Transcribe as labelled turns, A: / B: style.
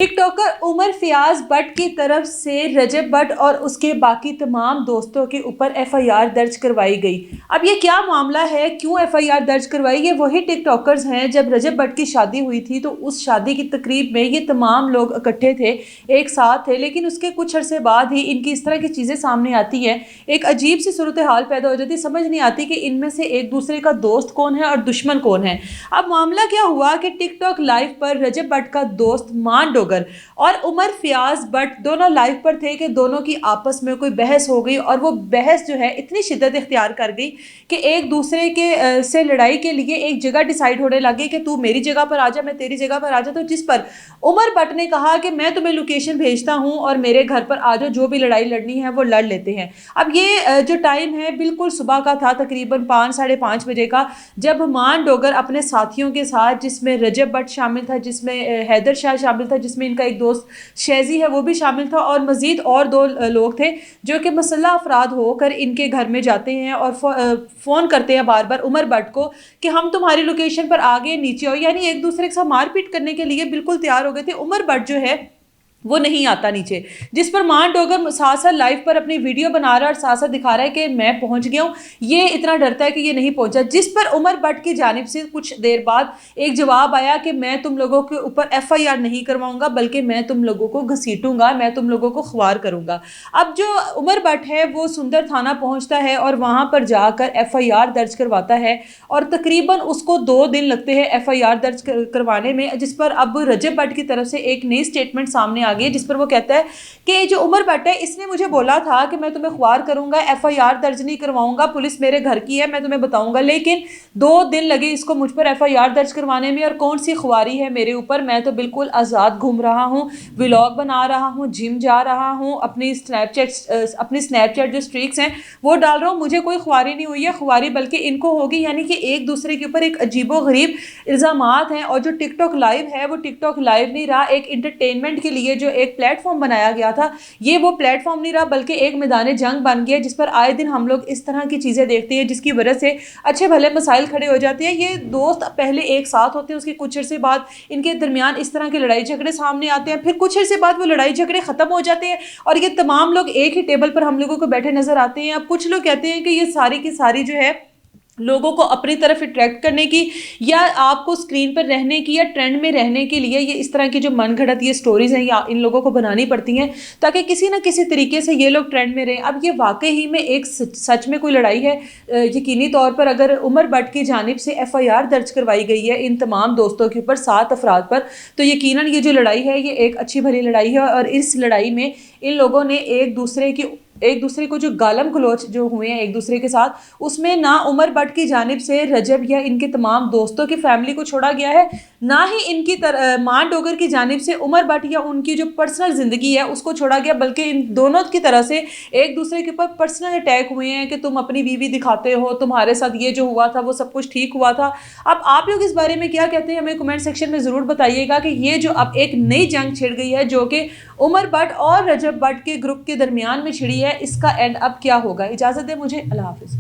A: टिक talker Umar Fayyaz Butt की तरफ से रजब बट और उसके बाकी तमाम दोस्तों के ऊपर एफआईआर दर्ज करवाई गई। अब ये क्या मामला है, क्यों एफआईआर दर्ज करवाई? ये वही टिक टॉकर्स हैं, जब रजब बट की शादी हुई थी तो उस शादी की तकरीब में ये तमाम लोग इकट्ठे थे, एक साथ थे, लेकिन उसके कुछ अरसे बाद ही इनकी इस तरह की चीज़ें सामने आती हैं, एक अजीब सी सूरत हाल पैदा हो जाती है। समझ नहीं आती कि इनमें से एक दूसरे का दोस्त कौन है और दुश्मन कौन है। अब मामला क्या हुआ कि टिकटॉक लाइव पर रजब बट का दोस्त मान डोगर और उमर फयाज बट दोनों लाइव पर थे कि दोनों की आपस में कोई बहस हो गई, और वो बहस जो है इतनी शिद्दत इख्तियार कर गई कि एक दूसरे के से लड़ाई के लिए एक जगह डिसाइड होने लगी कि तू मेरी जगह पर आ जा, मैं तेरी जगह पर आ जा। तो जिस पर उमर बट ने कहा कि मैं तुम्हें लोकेशन भेजता हूं और मेरे घर पर आ जाओ, जो भी लड़ाई लड़नी है वो लड़ लेते हैं। अब ये जो टाइम है बिल्कुल सुबह का था, तकरीबन 5 साढ़े 5 बजे का, जब मान डोगर अपने साथियों के साथ, जिसमें रजब बट शामिल था, जिसमें हैदर शाह शामिल था, जिसमें इनका एक दोस्त शेजी है वो भी शामिल था, और मजीद और 2 लोग थे जो कि मुसल्लह अफराद होकर इनके घर में जाते हैं और फ़ोन करते हैं बार बार उमर बट को कि हम तुम्हारी लोकेशन पर आगे नीचे हो, यानी एक दूसरे के साथ मारपीट करने के लिए बिल्कुल तैयार हो गए थे। उमर बट जो है वो नहीं आता नीचे, जिस पर मान डोगर साथ साथ लाइव पर अपनी वीडियो बना रहा है और साथ साथ दिखा रहा है कि मैं पहुंच गया हूं, ये इतना डरता है कि ये नहीं पहुंचा। जिस पर उमर बट की जानिब से कुछ देर बाद एक जवाब आया कि मैं तुम लोगों के ऊपर एफआईआर नहीं करवाऊंगा, बल्कि मैं तुम लोगों को घसीटूंगा, मैं तुम लोगों को ख्वार करूंगा। अब जो उमर बट है वो सुंदर थाना पहुंचता है और वहां पर जाकर एफआईआर दर्ज करवाता है, और तकरीबन उसको 2 दिन लगते हैं एफआईआर दर्ज करवाने में। जिस पर अब रजब बट की तरफ से एक नई स्टेटमेंट सामने आ गई, जिस पर वो कहता है कि जो उमर बट है इसने मुझे बोला था कि मैं तुम्हें ख्वार करूंगा, एफआईआर दर्ज नहीं करवाऊंगा, पुलिस मेरे घर की है, मैं तुम्हें बताऊंगा, लेकिन 2 दिन लगे इसको मुझ पर एफआईआर दर्ज करवाने में, और कौन सी ख्वारी है मेरे ऊपर? मैं तो बिल्कुल आज़ाद घूम रहा हूँ, व्लॉग बना रहा हूँ, जिम जा रहा हूँ, अपनी स्नैपचैट जो स्ट्रीक्स हैं वो डाल रहा हूँ, मुझे कोई ख्वारी नहीं हुई है। ख्वारी बल्कि इनको होगी, यानी कि एक दूसरे के ऊपर एक अजीबो गरीब इल्ज़ामात हैं। और जो टिकटॉक लाइव है वो टिकटॉक लाइव नहीं रहा, एक इंटरटेनमेंट के लिए जो एक प्लेटफॉर्म बनाया गया था, ये वो प्लेटफॉर्म नहीं रहा, बल्कि एक मैदान जंग बन गया, जिस पर आए दिन हम लोग इस तरह की चीज़ें देखते हैं, जिसकी वजह से अच्छे भले मसाइल खड़े हो जाते हैं। ये दोस्त पहले एक साथ होते हैं, उसके कुछ अर्से बाद इनके दरमियान इस तरह के लड़ाई झगड़े सामने आते हैं, फिर कुछ अर्से बाद वो लड़ाई झगड़े ख़त्म हो जाते हैं और ये तमाम लोग एक ही टेबल पर हम लोगों को बैठे नजर आते हैं। अब कुछ लोग कहते हैं कि ये सारी की सारी जो है लोगों को अपनी तरफ अट्रैक्ट करने की, या आपको स्क्रीन पर रहने की, या ट्रेंड में रहने के लिए ये इस तरह की जो मनगढ़ंत ये स्टोरीज हैं या इन लोगों को बनानी पड़ती हैं ताकि किसी ना किसी तरीके से ये लोग ट्रेंड में रहें। अब ये वाकई ही में एक सच में कोई लड़ाई है? यकीनी तौर पर अगर उमर बट की जानिब से एफआईआर दर्ज करवाई गई है इन तमाम दोस्तों के ऊपर, 7 अफराद पर, तो यकीनन ये जो लड़ाई है ये एक अच्छी भली लड़ाई है, और इस लड़ाई में इन लोगों ने एक दूसरे को जो गालम गलोच जो हुए हैं एक दूसरे के साथ, उसमें ना उमर बट की जानिब से रजब या इनके तमाम दोस्तों की फैमिली को छोड़ा गया है, ना ही इनकी मान डोगर की जानिब से उमर बट या उनकी जो पर्सनल ज़िंदगी है उसको छोड़ा गया, बल्कि इन दोनों की तरह से एक दूसरे के ऊपर पर्सनल अटैक हुए हैं कि तुम अपनी बीवी दिखाते हो, तुम्हारे साथ ये जो हुआ था वो सब कुछ ठीक हुआ था। अब आप लोग इस बारे में क्या कहते हैं, हमें कमेंट सेक्शन में ज़रूर बताइएगा कि ये जो अब एक नई जंग छिड़ गई है जो कि उमर बट और रजब बट के ग्रुप के दरमियान में छिड़ी है, इसका एंड अब क्या होगा। इजाज़त दें मुझे, अल्लाह हाफ़िज़।